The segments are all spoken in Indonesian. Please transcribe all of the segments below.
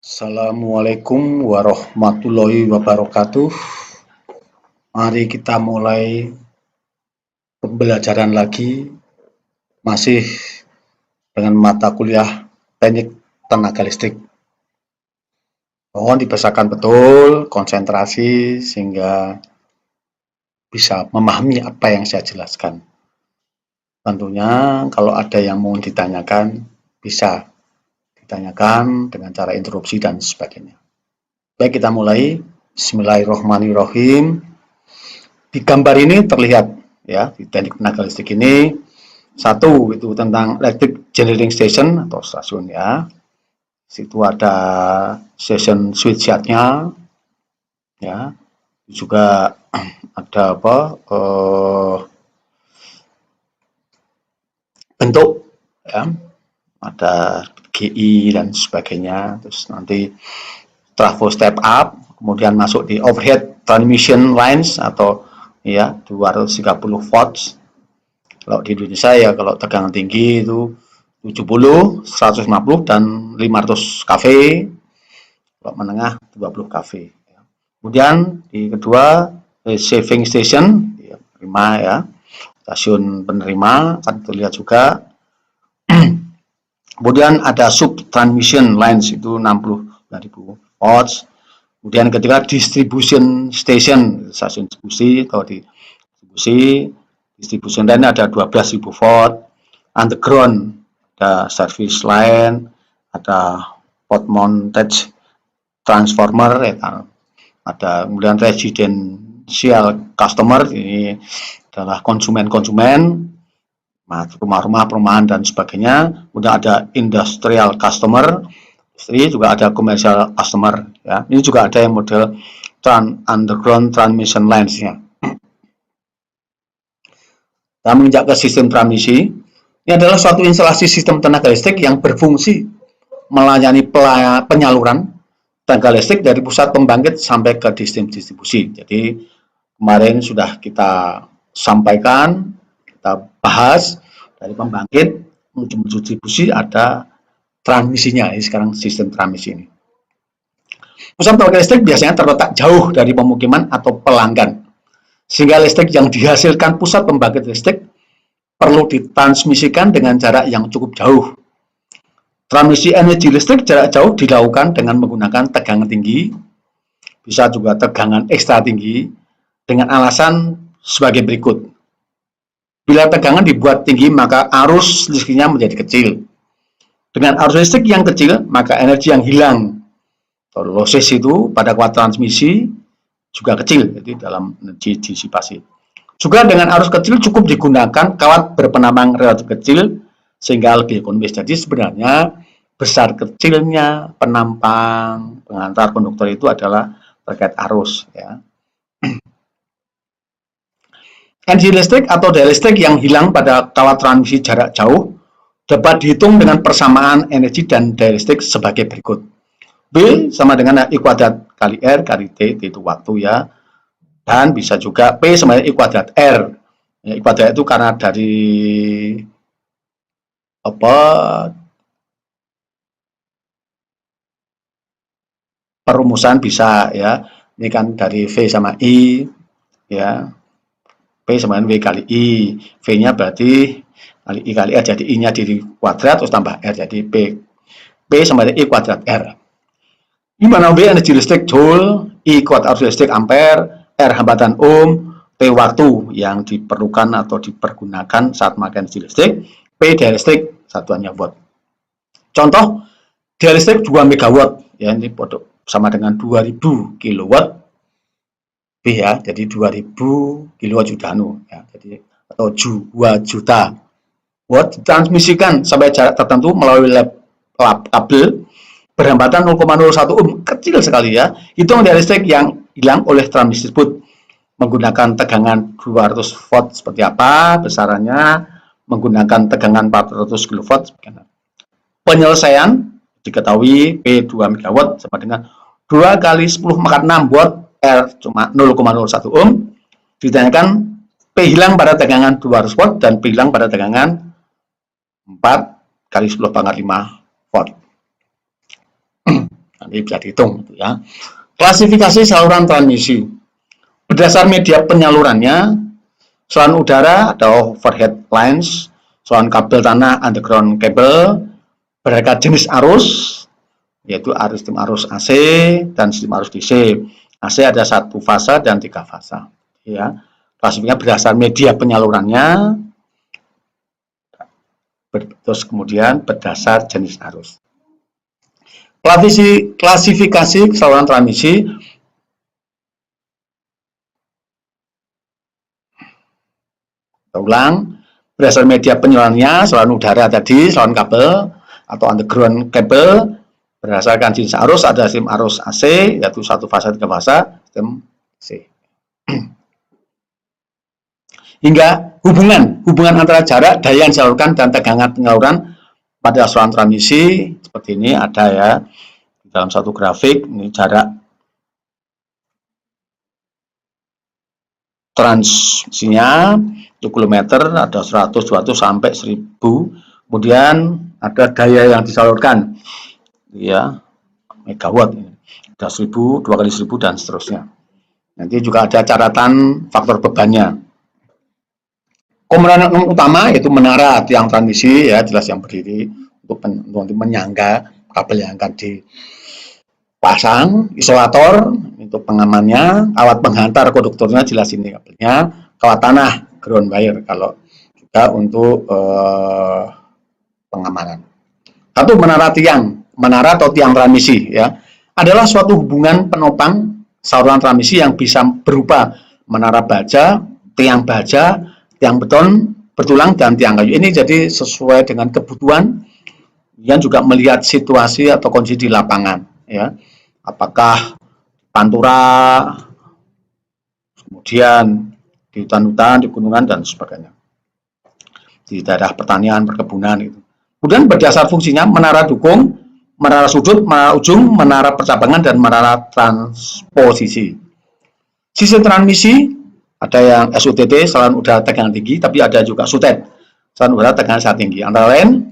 Assalamualaikum warahmatullahi wabarakatuh. Mari kita mulai pembelajaran lagi, masih dengan mata kuliah teknik tenaga listrik. Mohon dibiasakan betul, konsentrasi sehingga bisa memahami apa yang saya jelaskan. Tentunya kalau ada yang mau ditanyakan, bisa ditanyakan dengan cara interupsi dan sebagainya. Baik, kita mulai. Bismillahirrahmanirrahim. Di gambar ini terlihat ya, di teknik tenaga listrik ini satu itu tentang electric generating station atau stasiun ya. Situ ada station switchnya ya. Juga ada apa? Bentuk ya. Ada GI dan sebagainya. Terus nanti trafo step up, kemudian masuk di overhead transmission lines atau ya 230 volts. Kalau di Indonesia ya kalau tegangan tinggi itu 70, 150 dan 500 kV. Kalau menengah 20 kV. Kemudian di kedua receiving station, penerima ya, stasiun penerima kan terlihat juga. Kemudian ada sub transmission lines itu 60.000 volts. Kemudian ketika distribution station, stasiun distribusi atau distribution line ada 12.000 volt. Underground ada service line, ada pot mounted transformer, ada kemudian residential customer, ini adalah konsumen-konsumen, rumah-rumah, perumahan dan sebagainya. Kemudian ada industrial customer, industri, juga ada commercial customer ya. Ini juga ada yang model underground transmission lines-nya. Kita menginjak ke sistem transmisi. Ini adalah suatu instalasi sistem tenaga listrik yang berfungsi melayani penyaluran tenaga listrik dari pusat pembangkit sampai ke distribusi. Jadi kemarin sudah kita sampaikan, kita bahas dari pembangkit menuju distribusi ada transmisinya. Ini sekarang sistem transmisi ini. Pusat tenaga listrik biasanya terletak jauh dari pemukiman atau pelanggan, sehingga listrik yang dihasilkan pusat pembangkit listrik perlu ditransmisikan dengan jarak yang cukup jauh. Transmisi energi listrik jarak jauh dilakukan dengan menggunakan tegangan tinggi, bisa juga tegangan ekstra tinggi, dengan alasan sebagai berikut. Bila tegangan dibuat tinggi, maka arus listriknya menjadi kecil. Dengan arus listrik yang kecil, maka energi yang hilang atau losses itu pada kuat transmisi juga kecil, jadi dalam energi disipasi. Juga dengan arus kecil cukup digunakan kawat berpenambang relatif kecil sehingga lebih ekonomis. Jadi sebenarnya besar kecilnya penampang pengantar konduktor itu adalah terkait arus ya. Energi listrik atau daya listrik yang hilang pada kawat transmisi jarak jauh dapat dihitung dengan persamaan energi dan daya listrik sebagai berikut. B sama dengan I kuadrat kali R kali T itu waktu ya. Dan bisa juga P sama dengan I kuadrat R. Ya, I kuadrat itu karena dari perumusan bisa ya. Ini kan dari V sama I ya. P sama dengan W kali I. V-nya berarti kali I kali R, jadi I-nya di kuadrat terus tambah R, jadi P. P sama dengan I kuadrat R. Di mana W energi listrik joule, I kuadrat arus listrik ampere, R hambatan ohm, T waktu yang diperlukan atau dipergunakan saat memakai energi listrik, P daya listrik satuannya watt. Contoh, daya listrik 2 MW ya, ini sama dengan 2000 kW B ya, jadi 2000 kW ya, jadi atau 2 juta watt ditransmisikan sampai jarak tertentu melalui kabel berhambatan 0,01 ohm, kecil sekali ya. Hitung daya listrik yang hilang oleh transmisi tersebut menggunakan tegangan 200 volt seperti apa besarannya, menggunakan tegangan 400 kV. Penyelesaian diketahui P 2 MW sama dengan 2 kali 10 pangkat 6 watt, R cuma 0,01 ohm. Ditanyakan P hilang pada tegangan 200 volt dan P hilang pada tegangan 4 kali 10 pangkat 5 volt. Ini bisa dihitung gitu ya. Klasifikasi saluran transmisi. Berdasar media penyalurannya, saluran udara ada overhead lines, saluran kabel tanah underground cable, berdasarkan jenis arus, yaitu sistem arus AC dan sistem arus DC. AC ada 1 fase dan 3 fase. Ya, klasifikasinya berdasar media penyalurannya, terus kemudian berdasar jenis arus. Klasifikasi saluran transmisi. Kita ulang, berdasar media penyalurannya, saluran udara tadi, saluran kabel atau underground cable, berdasarkan jenis arus ada sistem arus AC, yaitu 1 fase 3 fase, sistem C. Hingga hubungan antara jarak daya yang disalurkan dan tegangan penyaluran pada saluran transmisi seperti ini ada ya dalam satu grafik. Ini jarak transmisinya 1 kilometer, ada 100, 200 sampai 1000. Kemudian ada daya yang disalurkan ya, megawatt, ada 1000, 2 kali 1000 dan seterusnya. Nanti juga ada catatan faktor bebannya. Komponen utama yaitu menara tiang transmisi ya, jelas yang berdiri untuk menyangga kabel yang akan dipasang, isolator untuk pengamannya, kawat penghantar konduktornya jelas ini kabelnya, kawat tanah ground wire kalau juga untuk pengamanan. Satu, menara atau tiang transmisi ya adalah suatu hubungan penopang saluran transmisi yang bisa berupa menara baja, tiang beton bertulang dan tiang kayu. Ini jadi sesuai dengan kebutuhan yang juga melihat situasi atau kondisi di lapangan ya. Apakah pantura, kemudian di hutan-hutan, di gunungan dan sebagainya. Di daerah pertanian, perkebunan itu. Kemudian berdasar fungsinya menara dukung, menara sudut, menara ujung, menara percabangan dan menara transposisi. Sistem transmisi ada yang SUTT, saluran udara tegangan tinggi, tapi ada juga SUTET, saluran udara tegangan sangat tinggi. Antara lain,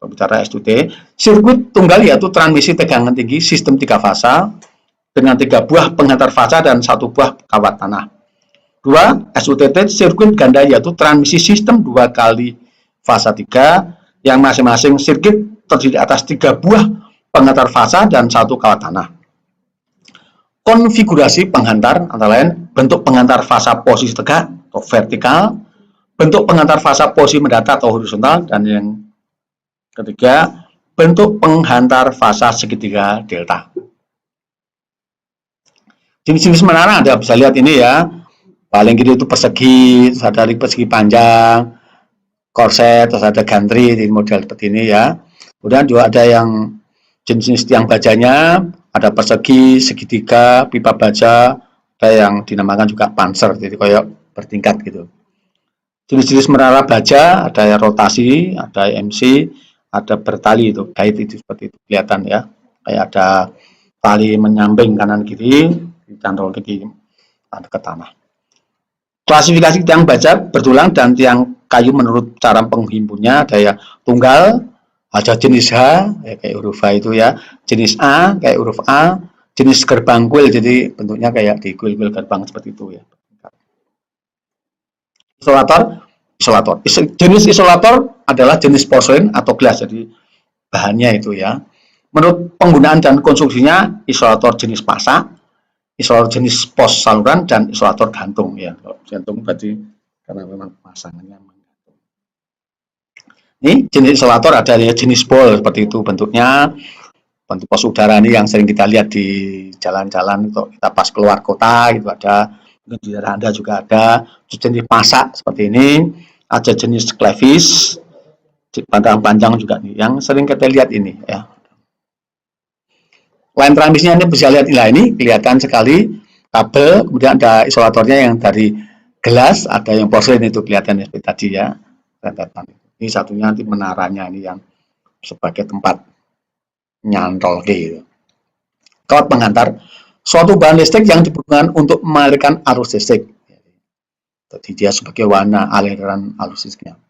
bicara SUT, sirkuit tunggal yaitu transmisi tegangan tinggi, sistem 3 fase, dengan 3 buah penghantar fase dan 1 buah kawat tanah. 2. SUTT, sirkuit ganda yaitu transmisi sistem 2 kali fase 3, yang masing-masing sirkuit terdiri atas 3 buah penghantar fase dan 1 kawat tanah. Konfigurasi penghantar antara lain bentuk penghantar fase posisi tegak atau vertikal, bentuk penghantar fase posisi mendatar atau horizontal, dan yang ketiga bentuk penghantar fase segitiga delta. Jenis-jenis menara Anda bisa lihat ini ya, paling kiri itu persegi, terus ada persegi panjang, korset, terus ada gantri di model seperti ini ya. Kemudian juga ada yang jenis-jenis tiang bajanya, ada persegi, segitiga, pipa baja, ada yang dinamakan juga panser, jadi kayak bertingkat gitu. Jenis-jenis menara baja, ada yang rotasi, ada MC, ada bertali itu, kait itu seperti itu kelihatan ya, kayak ada tali menyamping kanan kiri, dicantol ke tanah. Klasifikasi tiang baja bertulang dan tiang kayu menurut cara penghimpunnya ada ya tunggal, ada jenis H kayak huruf H itu ya, jenis A kayak huruf A, jenis gerbang kuil jadi bentuknya kayak di kuil-kuil gerbang seperti itu ya. Isolator. Jenis isolator adalah jenis porselen atau gelas, jadi bahannya itu ya. Menurut penggunaan dan konstruksinya, isolator jenis pasak, isolator jenis pos saluran, dan isolator gantung ya. Kalau gantung berarti karena memang pemasangannya menggantung. Ini jenis isolator ada jenis bol seperti itu bentuknya. Bentuk pos udara ini yang sering kita lihat di jalan-jalan itu kita pas keluar kota gitu ada, di daerah Anda juga ada. Jenis pasak seperti ini, ada jenis klevis, panjang juga nih, yang sering kita lihat ini ya. Line transmisinya ini bisa lihat ini kelihatan sekali kabel, kemudian ada isolatornya yang dari gelas, ada yang porselen itu kelihatan seperti tadi ya. Ini satunya nanti menaranya ini yang sebagai tempat nyantol gitu. Kawat penghantar, suatu bahan listrik yang dipergunakan untuk mengalirkan arus listrik. Jadi dia sebagai warna aliran arus listriknya.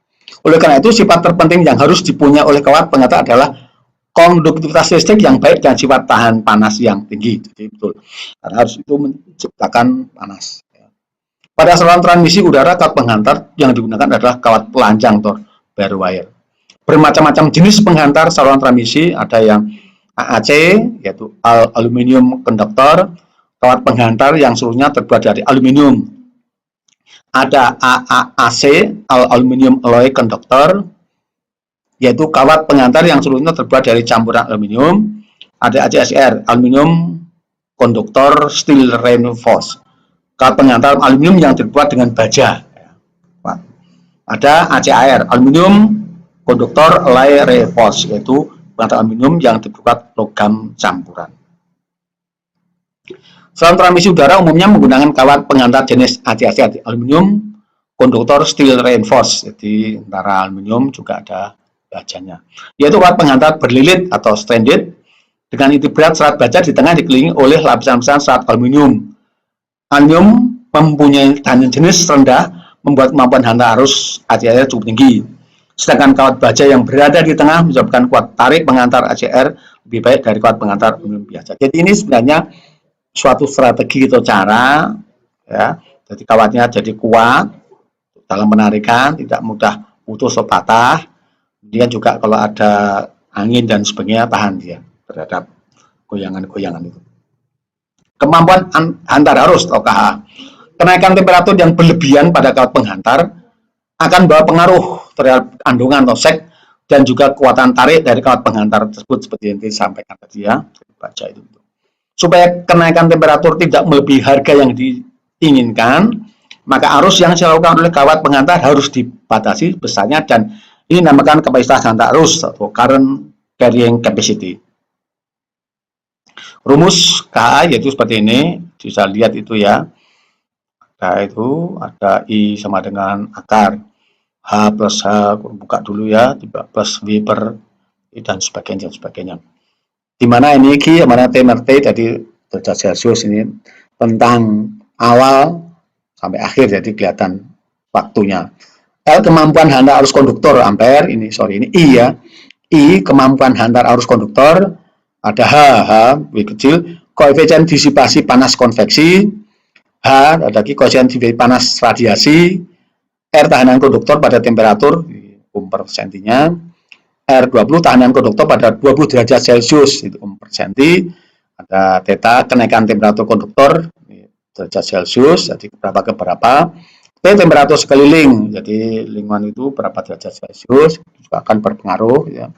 Oleh karena itu, sifat terpenting yang harus dipunyai oleh kawat penghantar adalah konduktivitas listrik yang baik dan sifat tahan panas yang tinggi. Jadi betul, karena harus itu menciptakan panas. Pada saluran transmisi udara, kawat penghantar yang digunakan adalah kawat pelanjang atau bare wire. Bermacam-macam jenis penghantar saluran transmisi, ada yang AAC, yaitu aluminium konduktor, kawat penghantar yang seluruhnya terbuat dari aluminium. Ada AAC, aluminium alloy konduktor, yaitu kawat penghantar yang seluruhnya terbuat dari campuran aluminium. Ada ACSR, aluminium konduktor steel reinforced, kawat penghantar aluminium yang terbuat dengan baja. Ada ACAR, aluminium konduktor alloy reinforced, yaitu penghantar aluminium yang terbuat logam campuran. Saluran transmisi udara umumnya menggunakan kawat penghantar jenis ACSR, aluminium konduktor steel reinforced, jadi antara aluminium juga ada bajanya, yaitu kawat penghantar berlilit atau stranded dengan inti berat serat baja di tengah dikelilingi oleh lapisan-lapisan serat aluminium. Aluminium mempunyai tahanan jenis rendah, membuat kemampuan hantar arus ACR cukup tinggi. Sedangkan kawat baja yang berada di tengah menyebabkan kuat tarik penghantar ACR lebih baik dari kawat penghantar aluminium biasa. Jadi ini sebenarnya suatu strategi atau cara, ya. Jadi kawatnya jadi kuat dalam penarikan, tidak mudah putus atau patah. Dia juga kalau ada angin dan sebagainya tahan dia terhadap goyangan-goyangan itu. Kemampuan hantar arus atau KH. Kenaikan temperatur yang berlebihan pada kawat penghantar akan membawa pengaruh terhadap kandungan atau sek dan juga kekuatan tarik dari kawat penghantar tersebut seperti yang disampaikan tadi ya, baca itu. Supaya kenaikan temperatur tidak melebihi harga yang diinginkan, maka arus yang dilakukan oleh kawat penghantar harus dibatasi besarnya, dan ini dinamakan kapasitas hantar arus atau current carrying capacity. Rumus KA yaitu seperti ini, bisa lihat itu ya. Itu ada I sama dengan akar H plus H, buka dulu ya, plus V per I dan sebagainya. Dimana ini Q, mana T per T, jadi derajat Celcius ini tentang awal sampai akhir, jadi kelihatan waktunya. L kemampuan hantar arus konduktor ampere, ini I ya. I kemampuan hantar arus konduktor, ada H W kecil, koefisien disipasi panas konveksi, H ada lagi koefisien disipasi panas radiasi, R tahanan konduktor pada temperatur per sentinya, R20 tahanan konduktor pada 20 derajat Celcius itu per senti, ada theta kenaikan temperatur konduktor derajat Celcius, jadi berapa ke berapa. T temperatur sekeliling, jadi lingkungan itu berapa derajat Celcius juga akan berpengaruh ya.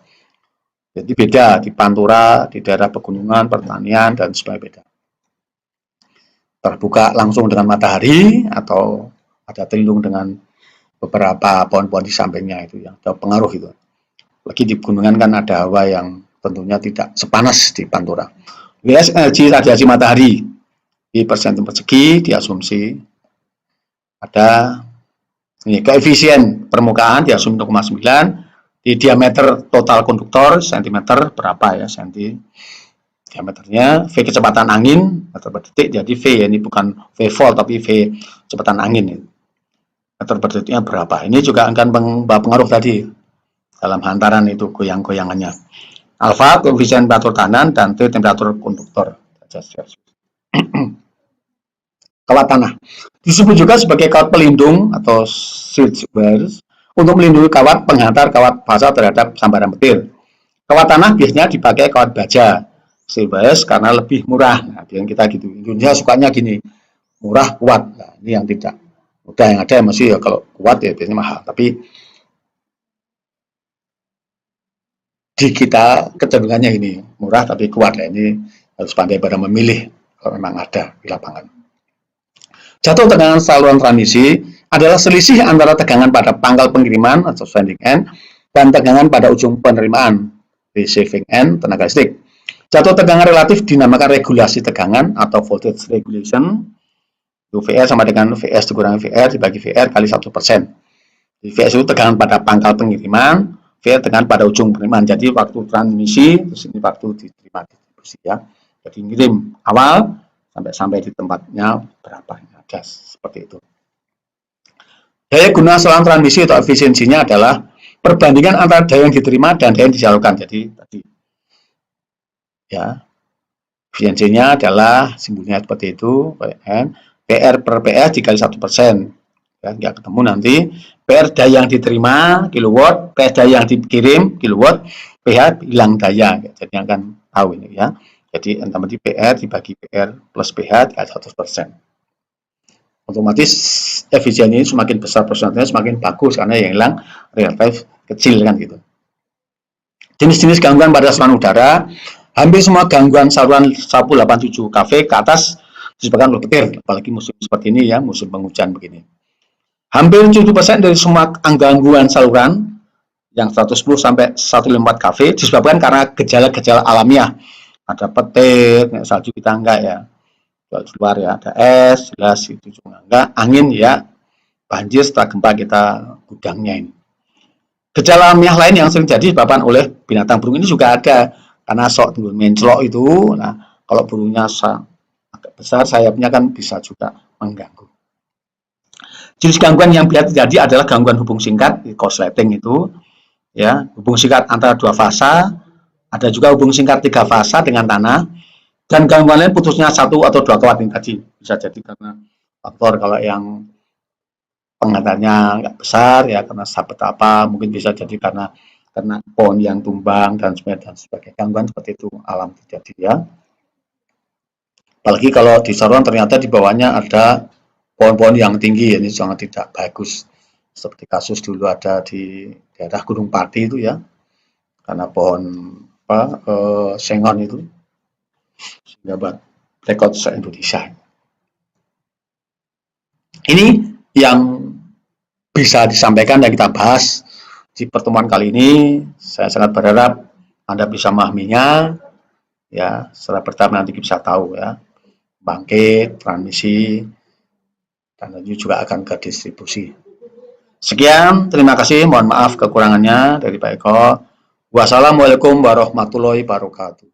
Jadi beda di pantura, di daerah pegunungan, pertanian dan sebagainya beda. Terbuka langsung dengan matahari atau ada terlindung dengan beberapa pohon-pohon di sampingnya itu yang terpengaruh itu. Lagi di pegunungan kan ada hawa yang tentunya tidak sepanas di pantura. WS energi radiasi matahari di persen persegi diasumsi ada ini koefisien permukaan diasumsi 0,9, di diameter total konduktor cm berapa ya senti diameternya, V kecepatan angin meter per detik, jadi V ya, ini bukan V volt tapi V kecepatan angin meter per detiknya berapa. Ini juga akan membawa pengaruh tadi dalam hantaran itu goyang-goyangannya. Alfa koefisien temperatur tahanan dan T temperatur konduktor. Kawat tanah disebut juga sebagai kawat pelindung atau shield bearers untuk melindungi kawat penghantar kawat basah terhadap sambaran petir. Kawat tanah biasanya dipakai kawat baja shield bearers karena lebih murah. Nah, biar kita gitu. Indonesia sukanya gini, murah kuat. Nah, ini yang tidak. Udah yang ada yang masih ya kalau kuat ya biasanya mahal. Tapi di kita kecenderungannya ini murah tapi kuat. Nah, ini harus pandai pada memilih kalau memang ada di lapangan. Jatuh tegangan saluran transmisi adalah selisih antara tegangan pada pangkal pengiriman atau sending end dan tegangan pada ujung penerimaan receiving end tenaga listrik. Jatuh tegangan relatif dinamakan regulasi tegangan atau voltage regulation. VR sama dengan VS dikurangi VR dibagi VR kali 1%. VS itu tegangan pada pangkal pengiriman, VR tegangan pada ujung penerimaan. Jadi waktu transmisi, terus ini waktu diterima distribusi ya. Jadi ngirim awal sampai di tempatnya berapa. Ada seperti itu. Daya guna saluran transmisi atau efisiensinya adalah perbandingan antara daya yang diterima dan daya yang disalurkan. Jadi tadi Ya, efisiensinya adalah simbolnya seperti itu, PR per PS dikali 1%. Ya, nggak ketemu nanti. PR daya yang diterima kilowatt, PS daya yang dikirim kilowatt, PH hilang daya. Jadi akan tahu ini ya. Jadi nanti PR dibagi PR plus PH dikali 100%. Otomatis efisien ini semakin besar persentasenya semakin bagus karena yang hilang relatif kecil kan gitu. Jenis-jenis gangguan pada saluran udara, hampir semua gangguan saluran sapu 87 kV ke atas disebabkan oleh petir, apalagi musim seperti ini ya, musim penghujan begini. Hampir 70% dari semua gangguan saluran yang 110 sampai 154 kV disebabkan karena gejala-gejala alamiah. Ada petir, salju kita enggak ya. Kalau di luar ya ada es, jelas itu juga enggak. Angin ya, banjir setelah gempa kita gudangnya ini. Gejala alamiah lain yang sering jadi disebabkan oleh binatang burung ini juga ada. Karena sok mencelok itu, nah kalau burungnya agak besar sayapnya kan bisa juga mengganggu. Jenis gangguan yang biasa terjadi adalah gangguan hubung singkat, korsleting itu, ya, hubung singkat antara dua fasa, ada juga hubung singkat tiga fasa dengan tanah, dan gangguan lain putusnya satu atau dua kawat yang tadi bisa jadi karena faktor kalau yang pengantarnya nggak besar ya karena sabet apa, mungkin bisa jadi karena pohon yang tumbang dan sebagainya. Gangguan seperti itu alam terjadi ya. Apalagi kalau di saluran ternyata di bawahnya ada pohon-pohon yang tinggi, ini sangat tidak bagus. Seperti kasus dulu ada di daerah Gunung Pati itu ya, karena pohon sengon itu sehingga buat rekod se-Indonesia. Ini yang bisa disampaikan dan kita bahas di pertemuan kali ini. Saya sangat berharap Anda bisa memahaminya ya, setelah bertahap nanti bisa tahu ya, bangkit, transmisi, dan nanti juga akan ke distribusi. Sekian, terima kasih, mohon maaf kekurangannya dari Pak Eko. Wassalamualaikum warahmatullahi wabarakatuh.